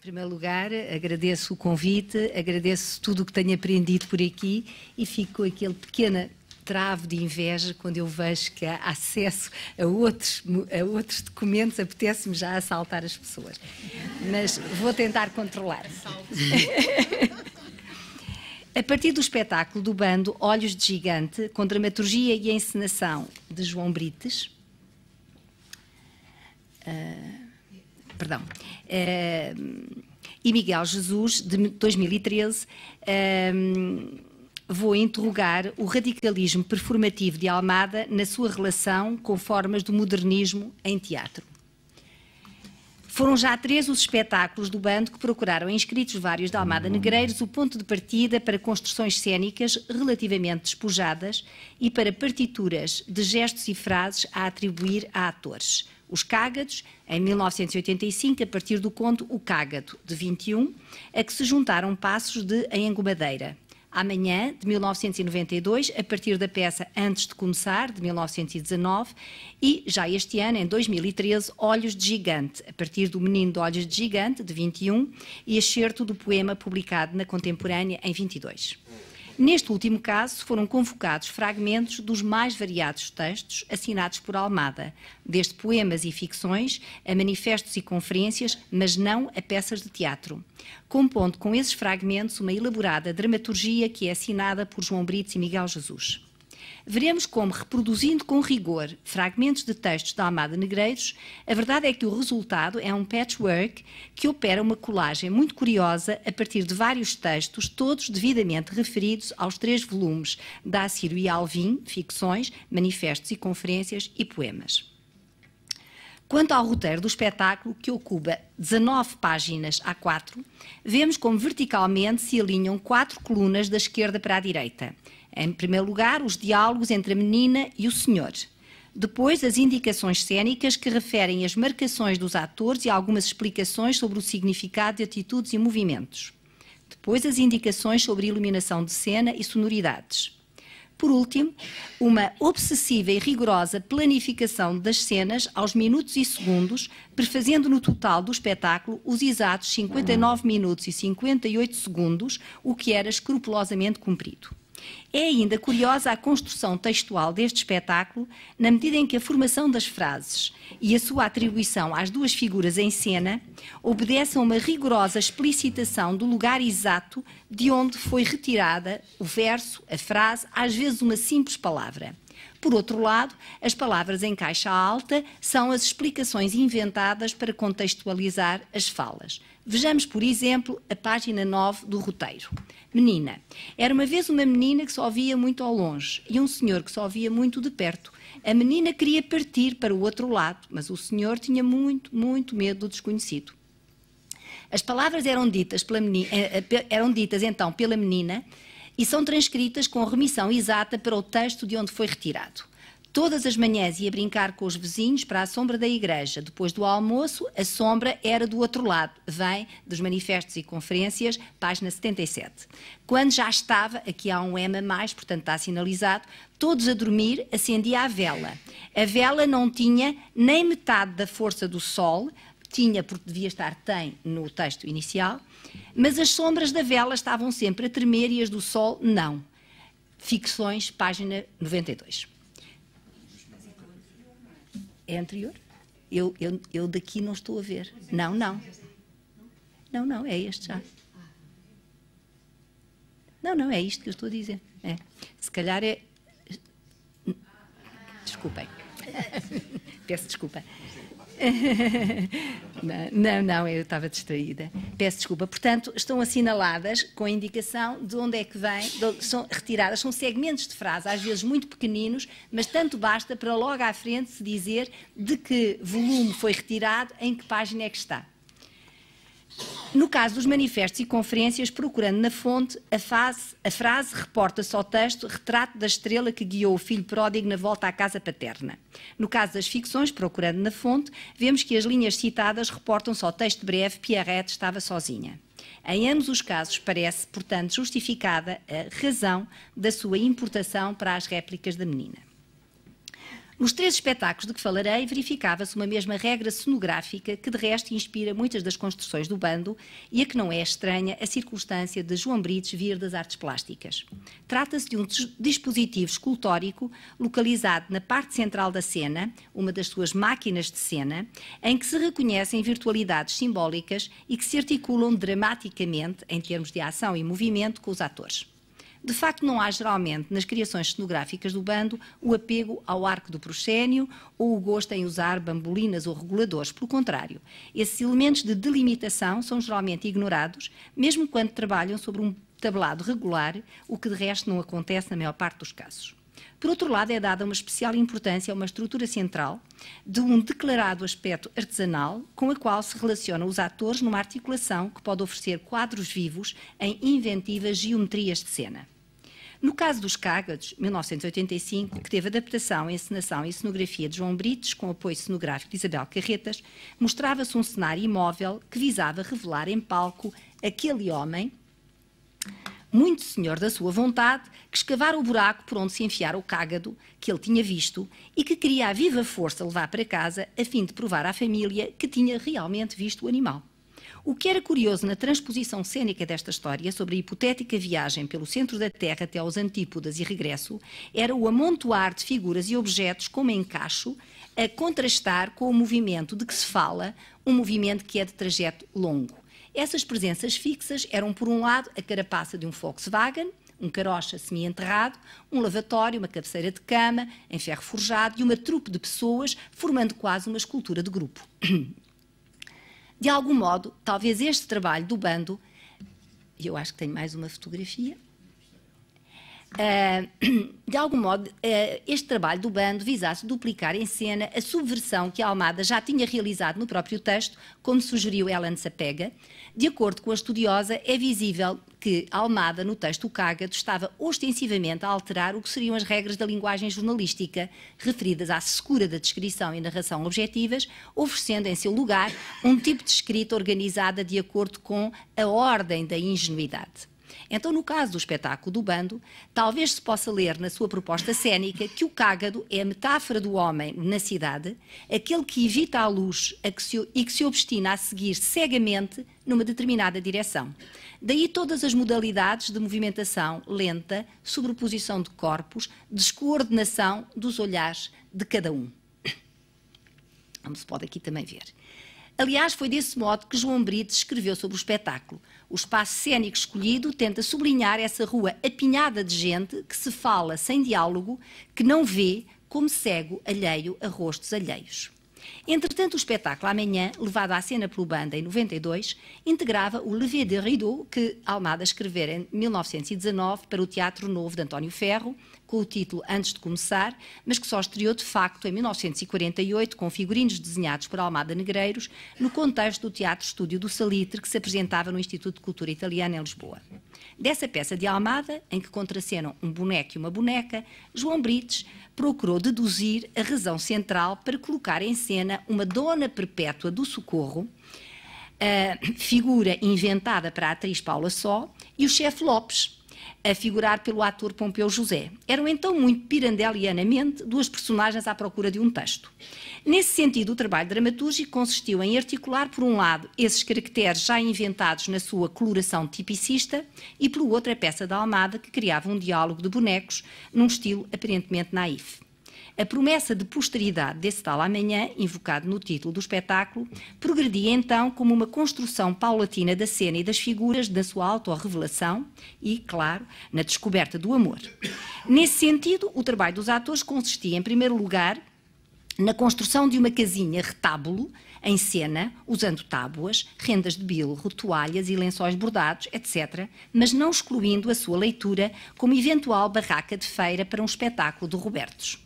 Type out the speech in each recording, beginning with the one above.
primeiro lugar, agradeço o convite, agradeço tudo o que tenho aprendido por aqui e fico com aquele pequeno travo de inveja quando eu vejo que há acesso a outros documentos, apetece-me já assaltar as pessoas. Mas vou tentar controlar. A partir do espetáculo do bando Olhos de Gigante, com dramaturgia e encenação de João Brites, e Miguel Jesus, de 2013, vou interrogar o radicalismo performativo de Almada na sua relação com formas do modernismo em teatro. Foram já 3 os espetáculos do bando que procuraram, em escritos vários de Almada Negreiros, o ponto de partida para construções cênicas relativamente despojadas e para partituras de gestos e frases a atribuir a atores. Os Cágados, em 1985, a partir do conto O Cágado, de 21, a que se juntaram passos de A Engomadeira. Amanhã, de 1992, a partir da peça Antes de Começar, de 1919, e já este ano, em 2013, Olhos de Gigante, a partir do Menino de Olhos de Gigante, de 21, e excerto do poema publicado na Contemporânea, em 22. Neste último caso, foram convocados fragmentos dos mais variados textos assinados por Almada, desde poemas e ficções a manifestos e conferências, mas não a peças de teatro, compondo com esses fragmentos uma elaborada dramaturgia que é assinada por João Brites e Miguel Jesus. Veremos como, reproduzindo com rigor fragmentos de textos de Almada Negreiros, a verdade é que o resultado é um patchwork que opera uma colagem muito curiosa a partir de vários textos, todos devidamente referidos aos 3 volumes da Acírio e Alvim, ficções, manifestos e conferências e poemas. Quanto ao roteiro do espetáculo, que ocupa 19 páginas A4, vemos como verticalmente se alinham 4 colunas da esquerda para a direita. Em primeiro lugar, os diálogos entre a menina e o senhor. Depois, as indicações cênicas que referem as marcações dos atores e algumas explicações sobre o significado de atitudes e movimentos. Depois, as indicações sobre iluminação de cena e sonoridades. Por último, uma obsessiva e rigorosa planificação das cenas aos minutos e segundos, prefazendo no total do espetáculo os exatos 59 minutos e 58 segundos, o que era escrupulosamente cumprido. É ainda curiosa a construção textual deste espetáculo, na medida em que a formação das frases e a sua atribuição às 2 figuras em cena obedecem a uma rigorosa explicitação do lugar exato de onde foi retirada o verso, a frase, às vezes uma simples palavra. Por outro lado, as palavras em caixa alta são as explicações inventadas para contextualizar as falas. Vejamos, por exemplo, a página 9 do roteiro. Menina. Era uma vez uma menina que só via muito ao longe e um senhor que só via muito de perto. A menina queria partir para o outro lado, mas o senhor tinha muito, muito medo do desconhecido. As palavras eram ditas então pela menina e são transcritas com remissão exata para o texto de onde foi retirado. Todas as manhãs ia brincar com os vizinhos para a sombra da igreja. Depois do almoço, a sombra era do outro lado. Vem dos manifestos e conferências, página 77. Quando já estava, aqui há um M a mais, portanto está sinalizado, todos a dormir, acendia a vela. A vela não tinha nem metade da força do sol, tinha, porque devia estar, tem no texto inicial, mas as sombras da vela estavam sempre a tremer e as do sol não. Ficções, página 92. É anterior? Eu daqui não estou a ver. Não, não. Não, não, é este já. Não, não, é isto que eu estou a dizer. É. Se calhar é... Desculpem. Peço desculpa. Não, eu estava distraída. Peço desculpa. Portanto, estão assinaladas com a indicação de onde é que vem, são retiradas, são segmentos de frase, às vezes muito pequeninos, mas tanto basta para logo à frente se dizer de que volume foi retirado, em que página é que está. No caso dos manifestos e conferências, procurando na fonte, a frase reporta-se ao texto retrato da estrela que guiou o filho pródigo na volta à casa paterna. No caso das ficções, procurando na fonte, vemos que as linhas citadas reportam-se ao texto breve Pierrette estava sozinha. Em ambos os casos parece, portanto, justificada a razão da sua importação para as réplicas da menina. Nos 3 espetáculos de que falarei, verificava-se uma mesma regra cenográfica que, de resto, inspira muitas das construções do bando e a que não é estranha a circunstância de João Brites vir das artes plásticas. Trata-se de um dispositivo escultórico localizado na parte central da cena, uma das suas máquinas de cena, em que se reconhecem virtualidades simbólicas e que se articulam dramaticamente, em termos de ação e movimento, com os atores. De facto, não há geralmente nas criações cenográficas do bando o apego ao arco do proscénio ou o gosto em usar bambolinas ou reguladores. Pelo contrário, esses elementos de delimitação são geralmente ignorados, mesmo quando trabalham sobre um tablado regular, o que de resto não acontece na maior parte dos casos. Por outro lado, é dada uma especial importância a uma estrutura central de um declarado aspecto artesanal com a qual se relacionam os atores numa articulação que pode oferecer quadros vivos em inventivas geometrias de cena. No caso dos Cágados, 1985, que teve adaptação, encenação e cenografia de João Brites, com apoio cenográfico de Isabel Carretas, mostrava-se um cenário imóvel que visava revelar em palco aquele homem, muito senhor da sua vontade, que escavara o buraco por onde se enfiara o cágado que ele tinha visto e que queria a viva força levar para casa a fim de provar à família que tinha realmente visto o animal. O que era curioso na transposição cênica desta história sobre a hipotética viagem pelo centro da Terra até aos antípodas e regresso era o amontoar de figuras e objetos como encaixo a contrastar com o movimento de que se fala, um movimento que é de trajeto longo. Essas presenças fixas eram, por um lado, a carapaça de um Volkswagen, um carocha semi-enterrado, um lavatório, uma cabeceira de cama em ferro forjado e uma trupe de pessoas formando quase uma escultura de grupo. De algum modo, talvez este trabalho do bando, e eu acho que tenho mais uma fotografia, de algum modo, este trabalho do bando visasse duplicar em cena a subversão que a Almada já tinha realizado no próprio texto, como sugeriu Ellen Sapega. De acordo com a estudiosa, é visível que a Almada, no texto O Cágado, estava ostensivamente a alterar o que seriam as regras da linguagem jornalística, referidas à secura da descrição e narração objetivas, oferecendo em seu lugar um tipo de escrita organizada de acordo com a ordem da ingenuidade. Então, no caso do espetáculo do bando, talvez se possa ler na sua proposta cênica que o cágado é a metáfora do homem na cidade, aquele que evita a luz e que se obstina a seguir cegamente numa determinada direção. Daí todas as modalidades de movimentação lenta, sobreposição de corpos, descoordenação dos olhares de cada um. Como se pode aqui também ver. Aliás, foi desse modo que João Brites escreveu sobre o espetáculo. O espaço cênico escolhido tenta sublinhar essa rua apinhada de gente que se fala sem diálogo, que não vê, como cego alheio a rostos alheios. Entretanto, o espetáculo Amanhã, levado à cena pelo bando em 92, integrava o Lever de Rideau, que Almada escrevera em 1919 para o Teatro Novo de António Ferro, com o título Antes de Começar, mas que só estreou de facto em 1948 com figurinos desenhados por Almada Negreiros, no contexto do Teatro Estúdio do Salitre, que se apresentava no Instituto de Cultura Italiana em Lisboa. Dessa peça de Almada, em que contracenam um boneco e uma boneca, João Brites procurou deduzir a razão central para colocar em cena uma Dona Perpétua do Socorro, figura inventada para a atriz Paula Só, e o chefe Lopes, a figurar pelo ator Pompeu José. Eram então muito pirandelianamente duas personagens à procura de um texto. Nesse sentido, o trabalho dramatúrgico consistiu em articular, por um lado, esses caracteres já inventados na sua coloração tipicista e, pelo outro, a peça da Almada, que criava um diálogo de bonecos num estilo aparentemente naif. A promessa de posteridade desse tal Amanhã, invocado no título do espetáculo, progredia então como uma construção paulatina da cena e das figuras na sua autorrevelação e, claro, na descoberta do amor. Nesse sentido, o trabalho dos atores consistia, em primeiro lugar, na construção de uma casinha retábulo, em cena, usando tábuas, rendas de bilro, toalhas e lençóis bordados, etc., mas não excluindo a sua leitura como eventual barraca de feira para um espetáculo de Robertos.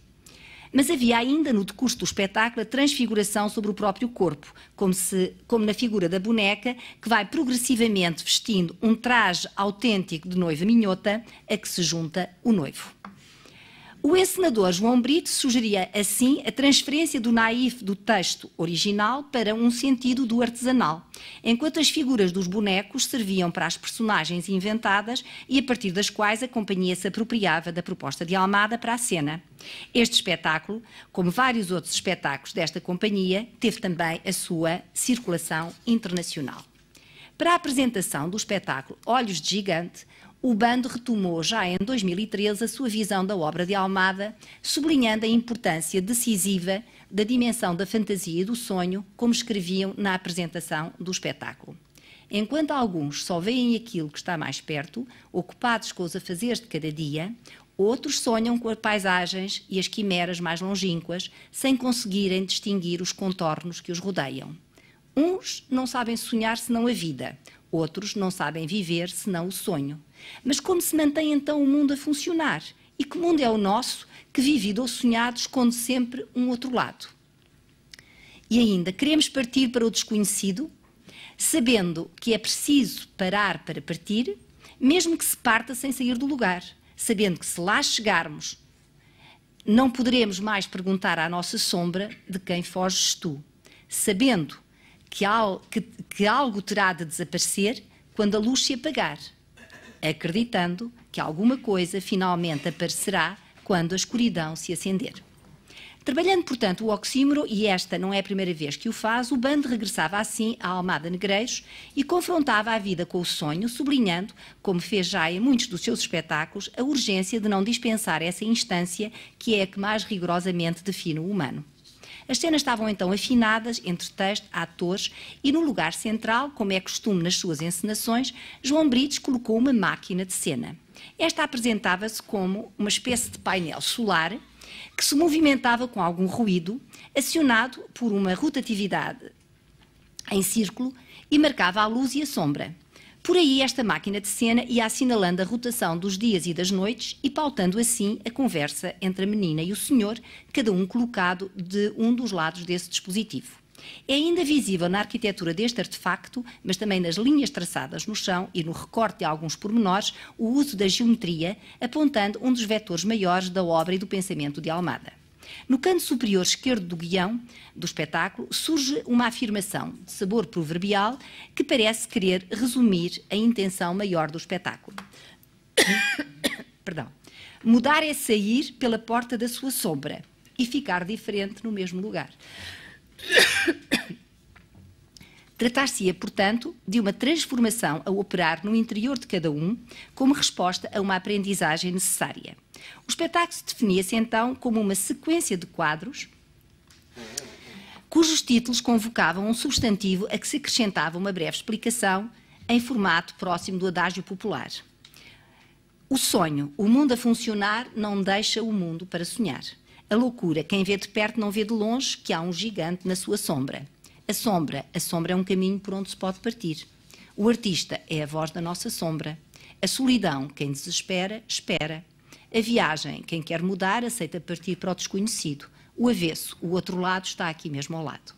Mas havia ainda no decurso do espetáculo a transfiguração sobre o próprio corpo, como na figura da boneca, que vai progressivamente vestindo um traje autêntico de noiva minhota a que se junta o noivo. O encenador João Brito sugeria, assim, a transferência do naif do texto original para um sentido do artesanal, enquanto as figuras dos bonecos serviam para as personagens inventadas e a partir das quais a companhia se apropriava da proposta de Almada para a cena. Este espetáculo, como vários outros espetáculos desta companhia, teve também a sua circulação internacional. Para a apresentação do espetáculo Olhos de Gigante, o bando retomou já em 2013 a sua visão da obra de Almada, sublinhando a importância decisiva da dimensão da fantasia e do sonho, como escreviam na apresentação do espetáculo. Enquanto alguns só veem aquilo que está mais perto, ocupados com os afazeres de cada dia, outros sonham com as paisagens e as quimeras mais longínquas, sem conseguirem distinguir os contornos que os rodeiam. Uns não sabem sonhar senão a vida, outros não sabem viver senão o sonho. Mas como se mantém então o mundo a funcionar? E que mundo é o nosso que, vivido ou sonhado, esconde sempre um outro lado? E ainda, queremos partir para o desconhecido, sabendo que é preciso parar para partir, mesmo que se parta sem sair do lugar, sabendo que se lá chegarmos, não poderemos mais perguntar à nossa sombra de quem foges tu, sabendo que algo terá de desaparecer quando a luz se apagar, acreditando que alguma coisa finalmente aparecerá quando a escuridão se acender. Trabalhando, portanto, o oxímoro, e esta não é a primeira vez que o faz, o bando regressava assim à Almada Negreiros e confrontava a vida com o sonho, sublinhando, como fez já em muitos dos seus espetáculos, a urgência de não dispensar essa instância que é a que mais rigorosamente define o humano. As cenas estavam então afinadas entre texto, atores e no lugar central, como é costume nas suas encenações, João Brites colocou uma máquina de cena. Esta apresentava-se como uma espécie de painel solar que se movimentava com algum ruído, acionado por uma rotatividade em círculo e marcava a luz e a sombra. Por aí esta máquina de cena ia assinalando a rotação dos dias e das noites e pautando assim a conversa entre a menina e o senhor, cada um colocado de um dos lados desse dispositivo. É ainda visível na arquitetura deste artefacto, mas também nas linhas traçadas no chão e no recorte de alguns pormenores, o uso da geometria, apontando um dos vetores maiores da obra e do pensamento de Almada. No canto superior esquerdo do guião do espetáculo surge uma afirmação de sabor proverbial que parece querer resumir a intenção maior do espetáculo. Perdão. Mudar é sair pela porta da sua sombra e ficar diferente no mesmo lugar. Tratar-se-ia, portanto, de uma transformação a operar no interior de cada um, como resposta a uma aprendizagem necessária. O espetáculo se definia-se então como uma sequência de quadros cujos títulos convocavam um substantivo a que se acrescentava uma breve explicação em formato próximo do adágio popular. O sonho, o mundo a funcionar, não deixa o mundo para sonhar. A loucura, quem vê de perto não vê de longe que há um gigante na sua sombra. A sombra é um caminho por onde se pode partir. O artista é a voz da nossa sombra. A solidão, quem desespera, espera. A viagem, quem quer mudar, aceita partir para o desconhecido. O avesso, o outro lado, está aqui mesmo ao lado.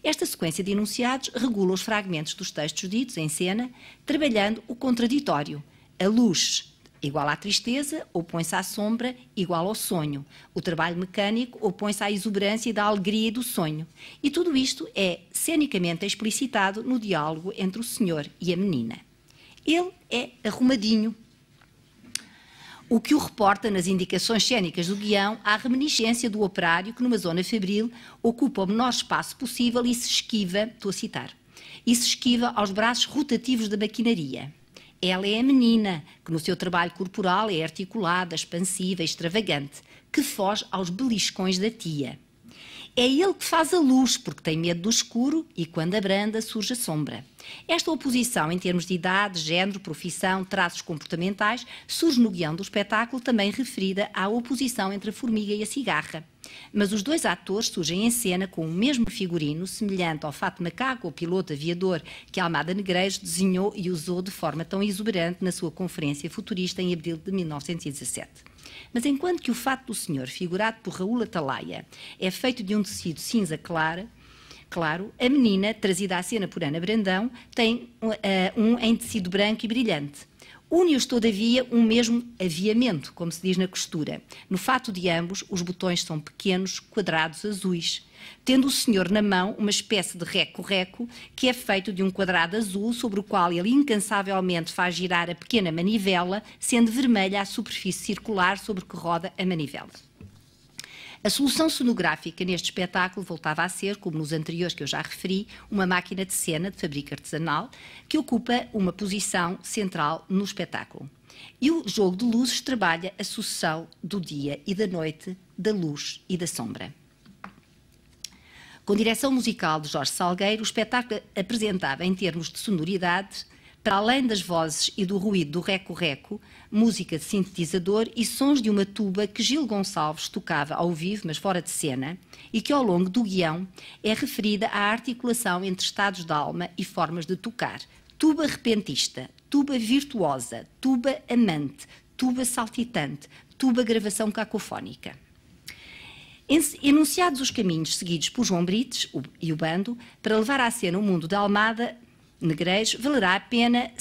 Esta sequência de enunciados regula os fragmentos dos textos ditos em cena, trabalhando o contraditório. A luz igual à tristeza, opõe-se à sombra, igual ao sonho. O trabalho mecânico opõe-se à exuberância da alegria e do sonho. E tudo isto é cenicamente explicitado no diálogo entre o senhor e a menina. Ele é arrumadinho, o que o reporta nas indicações cênicas do guião à reminiscência do operário que numa zona febril ocupa o menor espaço possível e se esquiva, estou a citar, e se esquiva aos braços rotativos da maquinaria. Ela é a menina, que no seu trabalho corporal é articulada, expansiva, extravagante, que foge aos beliscões da tia. É ele que faz a luz, porque tem medo do escuro e quando abranda surge a sombra. Esta oposição em termos de idade, género, profissão, traços comportamentais, surge no guião do espetáculo, também referida à oposição entre a formiga e a cigarra. Mas os dois atores surgem em cena com o mesmo figurino, semelhante ao fato macaco ou piloto aviador que Almada Negreiros desenhou e usou de forma tão exuberante na sua conferência futurista em abril de 1917. Mas enquanto que o fato do senhor, figurado por Raul Atalaia, é feito de um tecido cinza claro, a menina, trazida à cena por Ana Brandão, tem um em tecido branco e brilhante. Une-os, todavia, um mesmo aviamento, como se diz na costura. No fato de ambos, os botões são pequenos, quadrados azuis, tendo o senhor na mão uma espécie de reco-reco que é feito de um quadrado azul sobre o qual ele incansavelmente faz girar a pequena manivela, sendo vermelha a superfície circular sobre que roda a manivela. A solução cenográfica neste espetáculo voltava a ser, como nos anteriores que eu já referi, uma máquina de cena de fabrico artesanal que ocupa uma posição central no espetáculo. E o jogo de luzes trabalha a sucessão do dia e da noite, da luz e da sombra. Com direção musical de Jorge Salgueiro, o espetáculo apresentava, em termos de sonoridade, para além das vozes e do ruído do reco-reco, música de sintetizador e sons de uma tuba que Gil Gonçalves tocava ao vivo, mas fora de cena, e que ao longo do guião é referida à articulação entre estados de alma e formas de tocar. Tuba repentista, tuba virtuosa, tuba amante, tuba saltitante, tuba gravação cacofónica. Enunciados os caminhos seguidos por João Brites e o bando para levar à cena o mundo da Almada Negreiros, valerá a pena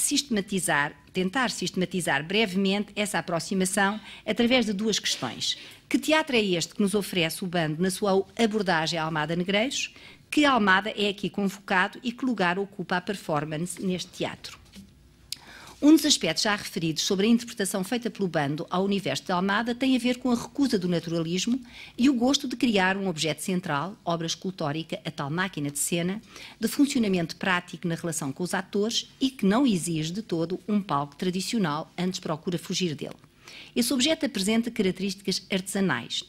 tentar sistematizar brevemente essa aproximação através de duas questões. Que teatro é este que nos oferece o bando na sua abordagem à Almada Negreiros? Que Almada é aqui convocado e que lugar ocupa a performance neste teatro? Um dos aspectos já referidos sobre a interpretação feita pelo bando ao universo de Almada tem a ver com a recusa do naturalismo e o gosto de criar um objeto central, obra escultórica, a tal máquina de cena, de funcionamento prático na relação com os atores e que não exige de todo um palco tradicional, antes procura fugir dele. Esse objeto apresenta características artesanais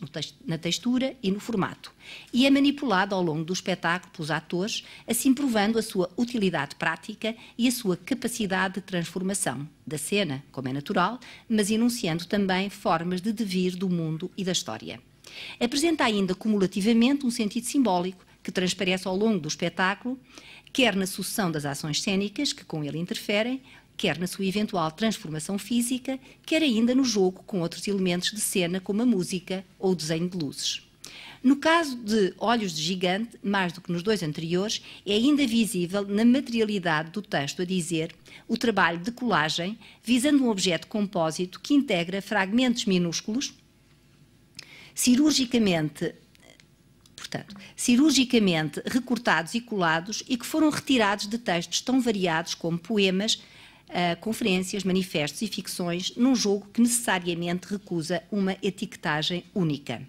na textura e no formato e é manipulado ao longo do espetáculo pelos atores, assim provando a sua utilidade prática e a sua capacidade de transformação da cena, como é natural, mas enunciando também formas de devir do mundo e da história. Apresenta ainda cumulativamente um sentido simbólico que transparece ao longo do espetáculo, quer na sucessão das ações cênicas que com ele interferem, quer na sua eventual transformação física, quer ainda no jogo com outros elementos de cena, como a música ou o desenho de luzes. No caso de Olhos de Gigante, mais do que nos dois anteriores, é ainda visível na materialidade do texto a dizer o trabalho de colagem, visando um objeto compósito que integra fragmentos minúsculos, cirurgicamente recortados e colados e que foram retirados de textos tão variados como poemas, conferências, manifestos e ficções, num jogo que necessariamente recusa uma etiquetagem única.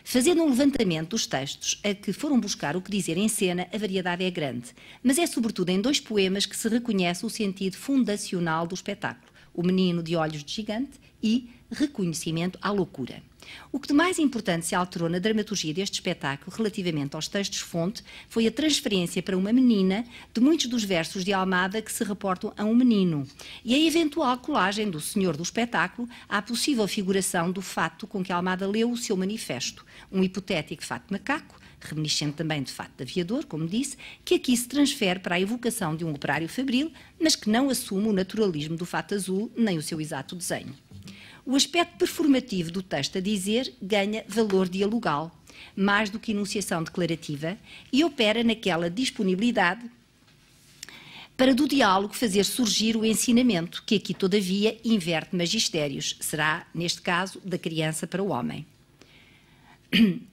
Fazendo um levantamento dos textos a que foram buscar o que dizer em cena, a variedade é grande, mas é sobretudo em dois poemas que se reconhece o sentido fundacional do espetáculo, O Menino de Olhos de Gigante e Reconhecimento à Loucura. O que de mais importante se alterou na dramaturgia deste espetáculo relativamente aos textos-fonte foi a transferência para uma menina de muitos dos versos de Almada que se reportam a um menino e a eventual colagem do senhor do espetáculo à possível figuração do fato com que Almada leu o seu manifesto, um hipotético fato de macaco, reminiscente também de fato de aviador, como disse, que aqui se transfere para a evocação de um operário fabril, mas que não assume o naturalismo do fato azul nem o seu exato desenho. O aspecto performativo do texto a dizer ganha valor dialogal, mais do que enunciação declarativa, e opera naquela disponibilidade para do diálogo fazer surgir o ensinamento, que aqui, todavia, inverte magistérios, será, neste caso, da criança para o homem.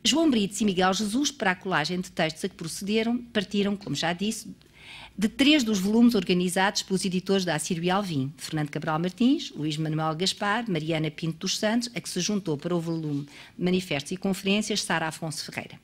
João Brites e Miguel Jesus, para a colagem de textos a que procederam, partiram, como já disse, de 3 dos volumes organizados pelos editores da Assírio e Alvim, Fernando Cabral Martins, Luís Manuel Gaspar, Mariana Pinto dos Santos, a que se juntou para o volume Manifestos e Conferências Sara Afonso Ferreira.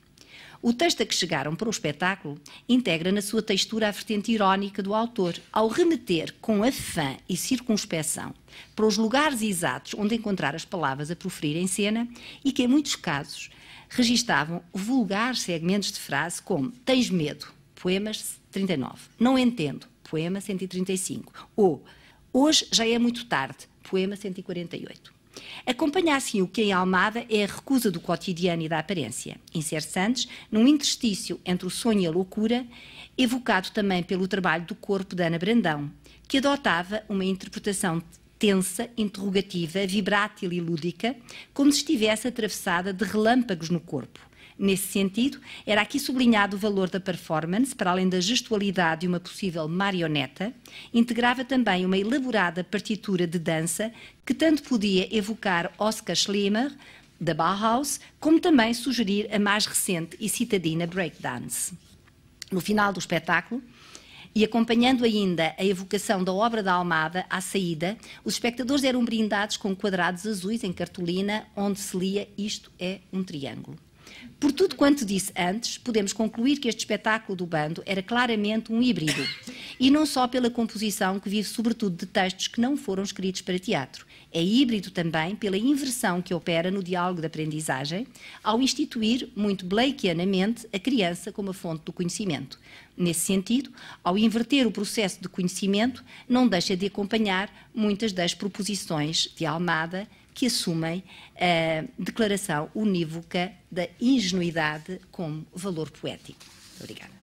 O texto a que chegaram para o espetáculo integra na sua textura a vertente irónica do autor, ao remeter com afã e circunspeção para os lugares exatos onde encontrar as palavras a proferir em cena e que, em muitos casos, registavam vulgares segmentos de frase como "tens medo", poemas 39, "não entendo", poema 135, ou "hoje já é muito tarde", poema 148. Acompanha assim o que em Almada é a recusa do cotidiano e da aparência, insere-se antes num interstício entre o sonho e a loucura, evocado também pelo trabalho do corpo de Ana Brandão, que adotava uma interpretação tensa, interrogativa, vibrátil e lúdica, como se estivesse atravessada de relâmpagos no corpo, Nesse sentido, era aqui sublinhado o valor da performance, para além da gestualidade de uma possível marioneta, integrava também uma elaborada partitura de dança que tanto podia evocar Oskar Schlemmer, da Bauhaus, como também sugerir a mais recente e citadina breakdance. No final do espetáculo, e acompanhando ainda a evocação da obra da Almada à saída, os espectadores eram brindados com quadrados azuis em cartolina, onde se lia "Isto é um triângulo". Por tudo quanto disse antes, podemos concluir que este espetáculo do bando era claramente um híbrido, e não só pela composição, que vive sobretudo de textos que não foram escritos para teatro. É híbrido também pela inversão que opera no diálogo de aprendizagem, ao instituir, muito blakeanamente, a criança como a fonte do conhecimento. Nesse sentido, ao inverter o processo de conhecimento, não deixa de acompanhar muitas das proposições de Almada, que assumem a declaração unívoca da ingenuidade como valor poético. Muito obrigada.